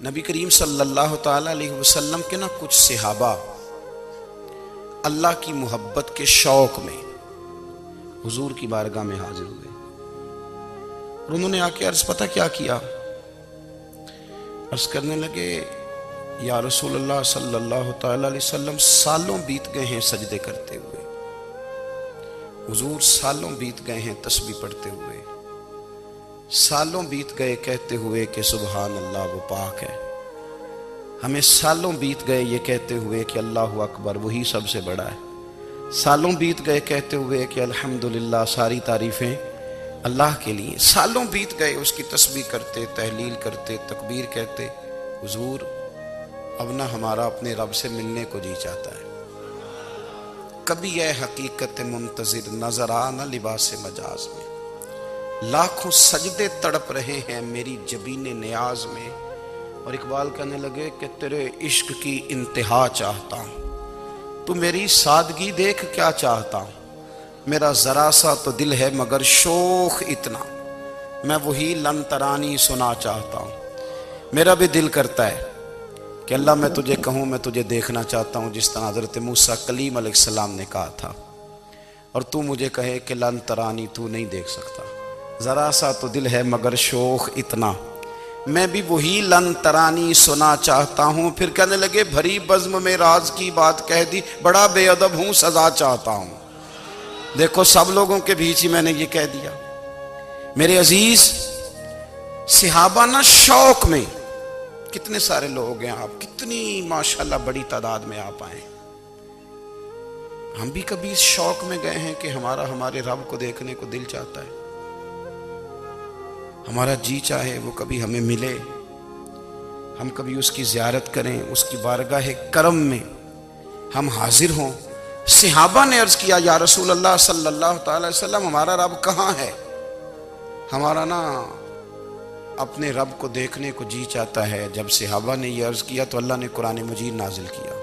نبی کریم صلی اللہ تعالی علیہ وسلم کے کچھ صحابہ اللہ کی محبت کے شوق میں حضور کی بارگاہ میں حاضر ہوئے اور انہوں نے آ کے عرض پتہ کیا کیا؟ عرض کرنے لگے یا رسول اللہ صلی اللہ تعالی علیہ وسلم سالوں بیت گئے ہیں سجدے کرتے ہوئے، حضور سالوں بیت گئے ہیں تسبیح پڑھتے ہوئے، سالوں بیت گئے کہتے ہوئے کہ سبحان اللہ وہ پاک ہے، ہمیں سالوں بیت گئے یہ کہتے ہوئے کہ اللہ اکبر وہی سب سے بڑا ہے، سالوں بیت گئے کہتے ہوئے کہ الحمدللہ ساری تعریفیں اللہ کے لیے، سالوں بیت گئے اس کی تسبیح کرتے، تحلیل کرتے، تکبیر کہتے۔ حضور اب نہ ہمارا اپنے رب سے ملنے کو جی چاہتا ہے، کبھی یہ حقیقت منتظر نظر آ نہ لباس مجاز میں، لاکھوں سجدے تڑپ رہے ہیں میری جبین نیاز میں، اور اقبال کہنے لگے کہ تیرے عشق کی انتہا چاہتا ہوں، تو میری سادگی دیکھ کیا چاہتا ہوں، میرا ذرا سا تو دل ہے مگر شوخ اتنا، میں وہی لن ترانی سنا چاہتا ہوں۔ میرا بھی دل کرتا ہے کہ اللہ میں تجھے کہوں میں تجھے دیکھنا چاہتا ہوں جس طرح حضرت موسیٰ کلیم علیہ السلام نے کہا تھا، اور تو مجھے کہے کہ لن ترانی تو نہیں دیکھ سکتا، ذرا سا تو دل ہے مگر شوخ اتنا، میں بھی وہی لن ترانی سنا چاہتا ہوں۔ پھر کہنے لگے بھری بزم میں راز کی بات کہہ دی، بڑا بے ادب ہوں سزا چاہتا ہوں۔ دیکھو سب لوگوں کے بیچ ہی میں نے یہ کہہ دیا۔ میرے عزیز صحابہ نہ شوق میں، کتنے سارے لوگ ہیں آپ، کتنی ماشاءاللہ بڑی تعداد میں آپ آئے، ہم بھی کبھی اس شوق میں گئے ہیں کہ ہمارے رب کو دیکھنے کو دل چاہتا ہے، ہمارا جی چاہے وہ کبھی ہمیں ملے، ہم کبھی اس کی زیارت کریں، اس کی بارگاہ کرم میں ہم حاضر ہوں۔ صحابہ نے عرض کیا یا رسول اللہ صلی اللہ تعالی علیہ وسلم ہمارا رب کہاں ہے؟ ہمارا اپنے رب کو دیکھنے کو جی چاہتا ہے۔ جب صحابہ نے یہ عرض کیا تو اللہ نے قرآن مجید نازل کیا،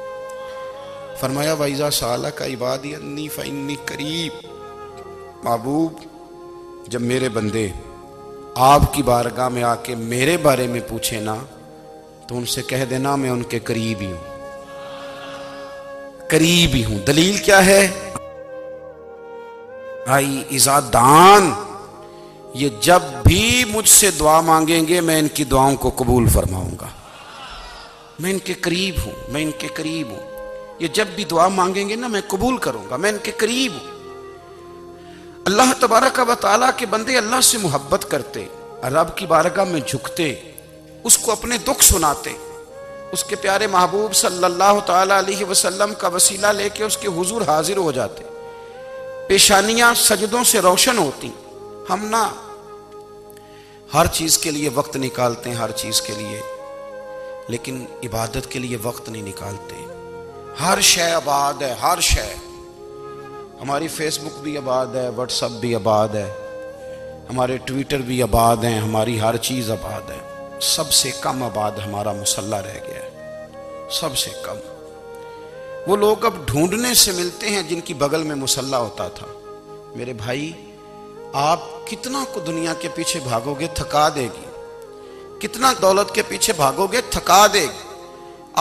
فرمایا وَإِذَا سَأَلَكَ عِبَادِي عَنِّي فَإِنِّي قَرِيبٌ، محبوب جب میرے بندے آپ کی بارگاہ میں آ کے میرے بارے میں پوچھے نا تو ان سے کہہ دینا میں ان کے قریب ہی ہوں، قریب ہی ہوں۔ دلیل کیا ہے؟ آئی اذا دان، یہ جب بھی مجھ سے دعا مانگیں گے میں ان کی دعاؤں کو قبول فرماؤں گا، میں ان کے قریب ہوں، میں ان کے قریب ہوں، یہ جب بھی دعا مانگیں گے نا میں قبول کروں گا، میں ان کے قریب ہوں۔ اللہ تبارک و تعالیٰ کے بندے اللہ سے محبت کرتے، رب کی بارگاہ میں جھکتے، اس کو اپنے دکھ سناتے، اس کے پیارے محبوب صلی اللہ تعالی علیہ وسلم کا وسیلہ لے کے اس کے حضور حاضر ہو جاتے، پیشانیاں سجدوں سے روشن ہوتی۔ ہم ہر چیز کے لیے وقت نکالتے ہیں، ہر چیز کے لیے، لیکن عبادت کے لیے وقت نہیں نکالتے۔ ہر شے آباد ہے، ہر شے، ہماری فیس بک بھی آباد ہے، واٹس ایپ بھی آباد ہے، ہمارے ٹویٹر بھی آباد ہیں، ہماری ہر چیز آباد ہے، سب سے کم آباد ہمارا مصلی رہ گیا ہے، سب سے کم۔ وہ لوگ اب ڈھونڈنے سے ملتے ہیں جن کی بغل میں مصلی ہوتا تھا۔ میرے بھائی آپ کتنا کو دنیا کے پیچھے بھاگو گے تھکا دے گی، کتنا دولت کے پیچھے بھاگو گے تھکا دے گی۔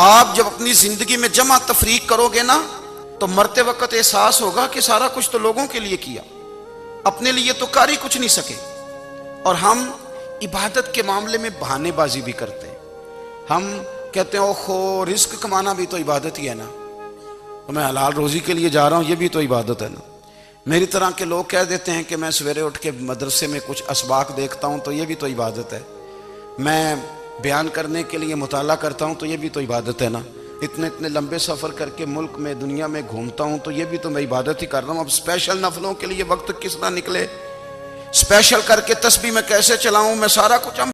آپ جب اپنی زندگی میں جمع تفریق کرو گے نا تو مرتے وقت احساس ہوگا کہ سارا کچھ تو لوگوں کے لیے کیا، اپنے لیے تو کر ہی کچھ نہیں سکے۔ اور ہم عبادت کے معاملے میں بہانے بازی بھی کرتے ہیں، ہم کہتے ہیں اوہو رزق کمانا بھی تو عبادت ہی ہے نا، میں حلال روزی کے لیے جا رہا ہوں یہ بھی تو عبادت ہے نا۔ میری طرح کے لوگ کہہ دیتے ہیں کہ میں سویرے اٹھ کے مدرسے میں کچھ اسباق دیکھتا ہوں تو یہ بھی تو عبادت ہے، میں بیان کرنے کے لیے مطالعہ کرتا ہوں تو یہ بھی تو عبادت ہے نا، اتنے لمبے سفر کر کے ملک میں دنیا میں گھومتا ہوں تو یہ بھی تو میں عبادت ہی کر رہا ہوں۔ اب اسپیشل نفلوں کے لیے وقت کس طرح نکلے، اسپیشل کر کے تسبیح میں کیسے چلاؤں، میں سارا کچھ